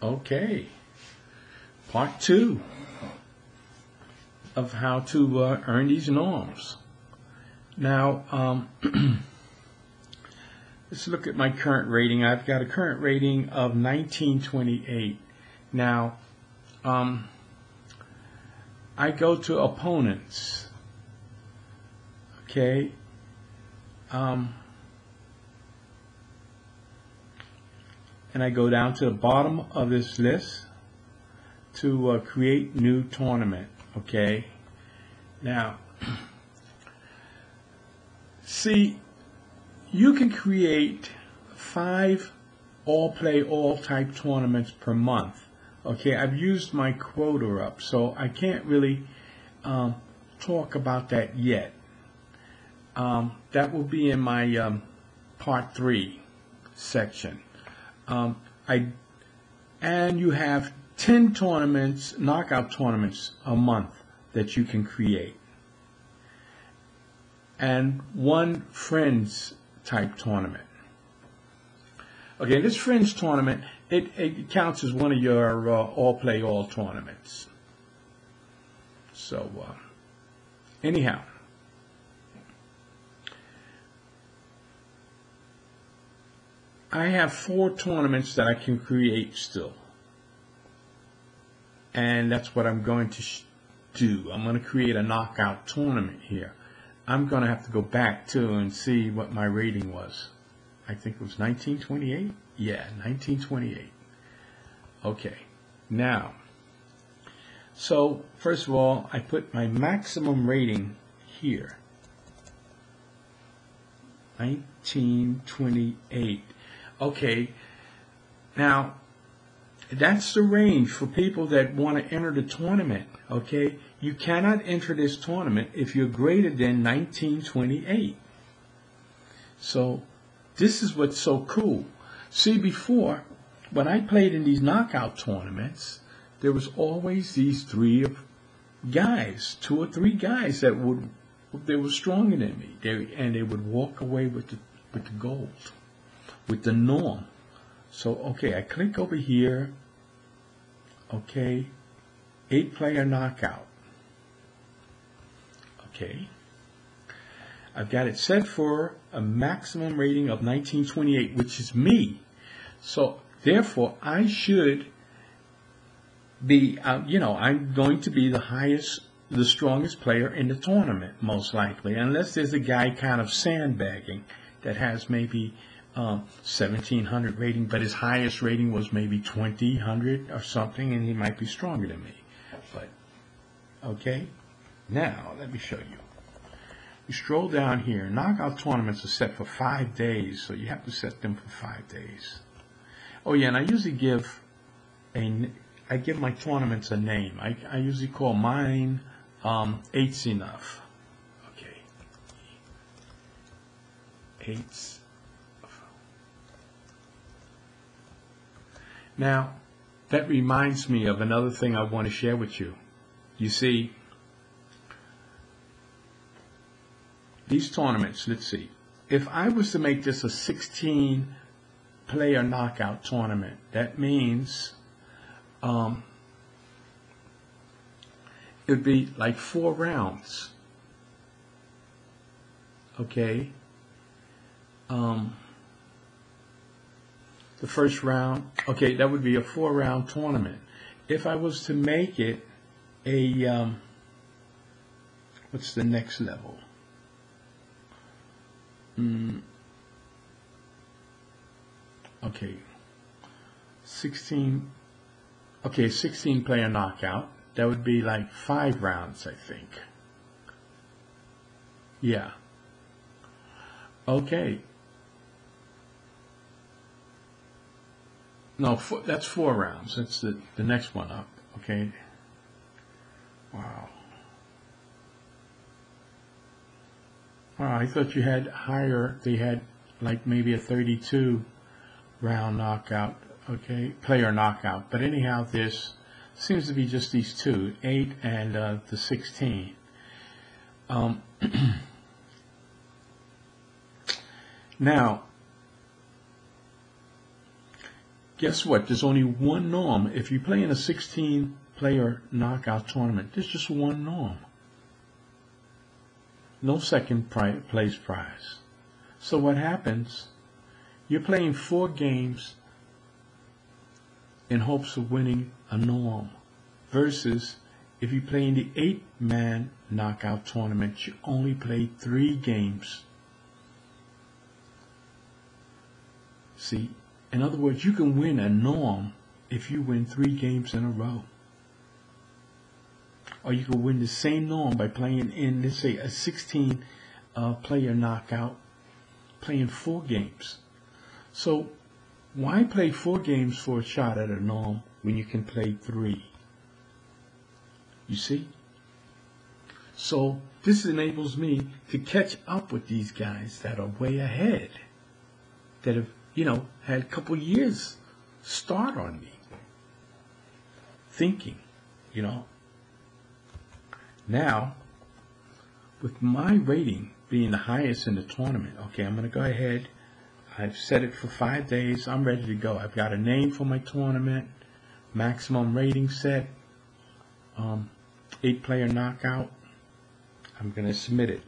Okay, part two of how to earn these norms. Now, let's look at my current rating. I've got a current rating of 1928. Now, I go to opponents. Okay. And I go down to the bottom of this list to create new tournament. Okay. Now, see, you can create 5 all-play, all-type tournaments per month. Okay, I've used my quota up, so I can't really talk about that yet. That will be in my part 3 section. And you have 10 tournaments, knockout tournaments a month that you can create, and 1 friends type tournament. Okay, this friends tournament, it counts as one of your all play all tournaments. So anyhow, I have 4 tournaments that I can create still. And that's what I'm going to do. I'm going to create a knockout tournament here. I'm going to have to go back to and see what my rating was. I think it was 1928? Yeah, 1928. Okay. Now, so first of all, I put my maximum rating here. 1928. Okay, now that's the range for people that want to enter the tournament. Okay, you cannot enter this tournament if you're greater than 1928. So this is what's so cool. See, before, when I played in these knockout tournaments, there was always these 3 guys, 2 or 3 guys that they were stronger than me, and they would walk away with the gold, with the norm. So, okay, I click over here. Okay, 8-player knockout. Okay, I've got it set for a maximum rating of 1928, which is me. So, therefore, I should be, I'm going to be the strongest player in the tournament, most likely, unless there's a guy kind of sandbagging that has maybe 1700 rating, but his highest rating was maybe 2000 or something, and he might be stronger than me. But okay, now let me show you. You stroll down here. Knockout tournaments are set for 5 days, so you have to set them for 5 days. Oh yeah, and I usually give my tournaments a name. I usually call mine 8's Enough. Okay, 8's. Now, that reminds me of another thing I want to share with you. You see, these tournaments, let's see. If I was to make this a 16-player knockout tournament, that means it would be like 4 rounds. Okay? The first round, okay, that would be a 4-round tournament. If I was to make it a, what's the next level? Okay, 16-player knockout. That would be like 5 rounds, I think. Yeah. Okay. No, that's 4 rounds. That's the next one up. Okay. Wow. Wow, I thought you had higher. They had like maybe a 32-round knockout. Okay, player knockout. But anyhow, this seems to be just these 2, 8 and the 16. Now, guess what? There's only one norm. If you play in a 16-player knockout tournament, there's just one norm. No second place prize. So what happens? You're playing 4 games in hopes of winning a norm, versus if you play in the 8-man knockout tournament, you only play 3 games. See, in other words, you can win a norm if you win 3 games in a row. Or you can win the same norm by playing in, let's say, a 16-player knockout, playing 4 games. So why play 4 games for a shot at a norm when you can play 3? You see? So this enables me to catch up with these guys that are way ahead, that have, had a couple years start on me. Thinking, Now, with my rating being the highest in the tournament, okay, I'm going to go ahead. I've set it for 5 days. I'm ready to go. I've got a name for my tournament, maximum rating set, 8-player knockout. I'm going to submit it.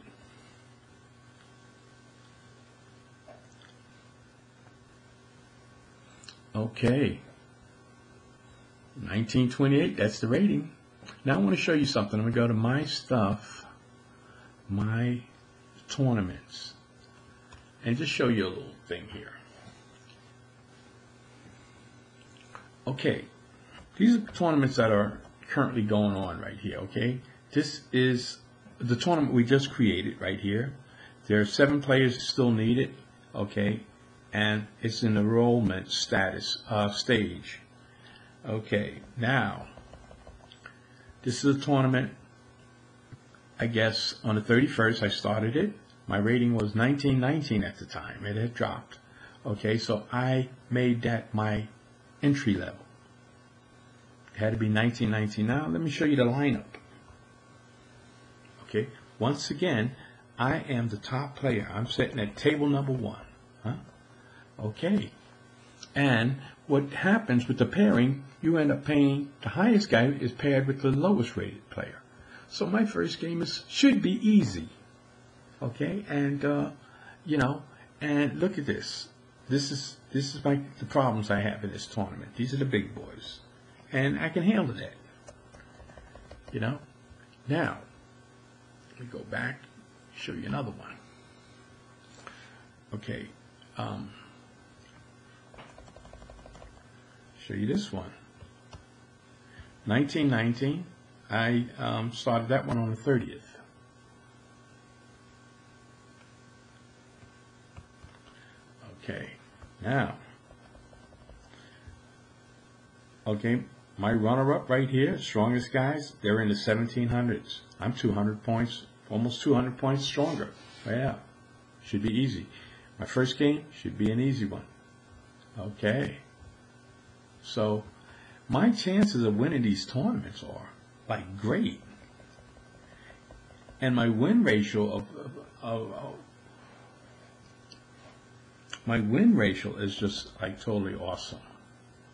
Okay. 1928, that's the rating. Now I want to show you something. I'm going to go to my stuff, my tournaments, and just show you a little thing here. Okay, these are tournaments that are currently going on right here, okay? This is the tournament we just created right here. There are 7 players still needed, okay? And it's an enrollment status stage. Okay, now, this is a tournament, I guess, on the 31st I started it. My rating was 1919 at the time. It had dropped. Okay, so I made that my entry level. It had to be 1919. Now, let me show you the lineup. Okay, once again, I am the top player. I'm sitting at table number 1. Huh? Okay, and what happens with the pairing, you end up paying, the highest guy is paired with the lowest rated player. So my first game should be easy. Okay, and and look at this. This is the problems I have in this tournament. These are the big boys, and I can handle that. Now let me go back, show you another one. Okay, show you this one. 1919. I started that one on the 30th. Okay, now, okay, my runner-up right here, strongest guys, they're in the 1700s. I'm 200 points, almost 200 points stronger. Yeah, should be easy. My first game should be an easy one. Okay, so my chances of winning these tournaments are like great, and my win ratio my win ratio is just like totally awesome.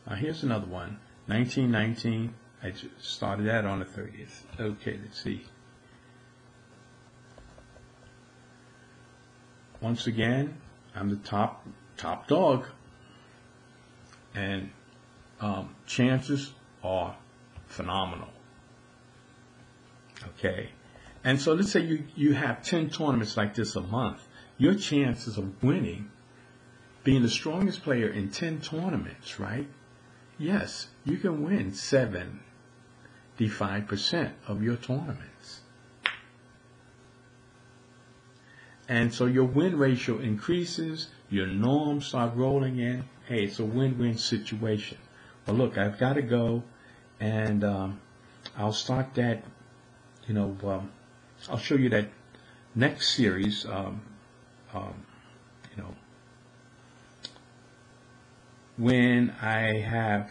Now here's another one, 1919. I just started that on the 30th. Okay, let's see. Once again, I'm the top dog, and chances are phenomenal. Okay, and so let's say you have 10 tournaments like this a month. Your chances of winning, being the strongest player in 10 tournaments, right? Yes, you can win 75% of your tournaments. And so your win ratio increases, your norms start rolling in. Hey, it's a win-win situation. Well, look, I've got to go, and I'll start that, I'll show you that next series, when I have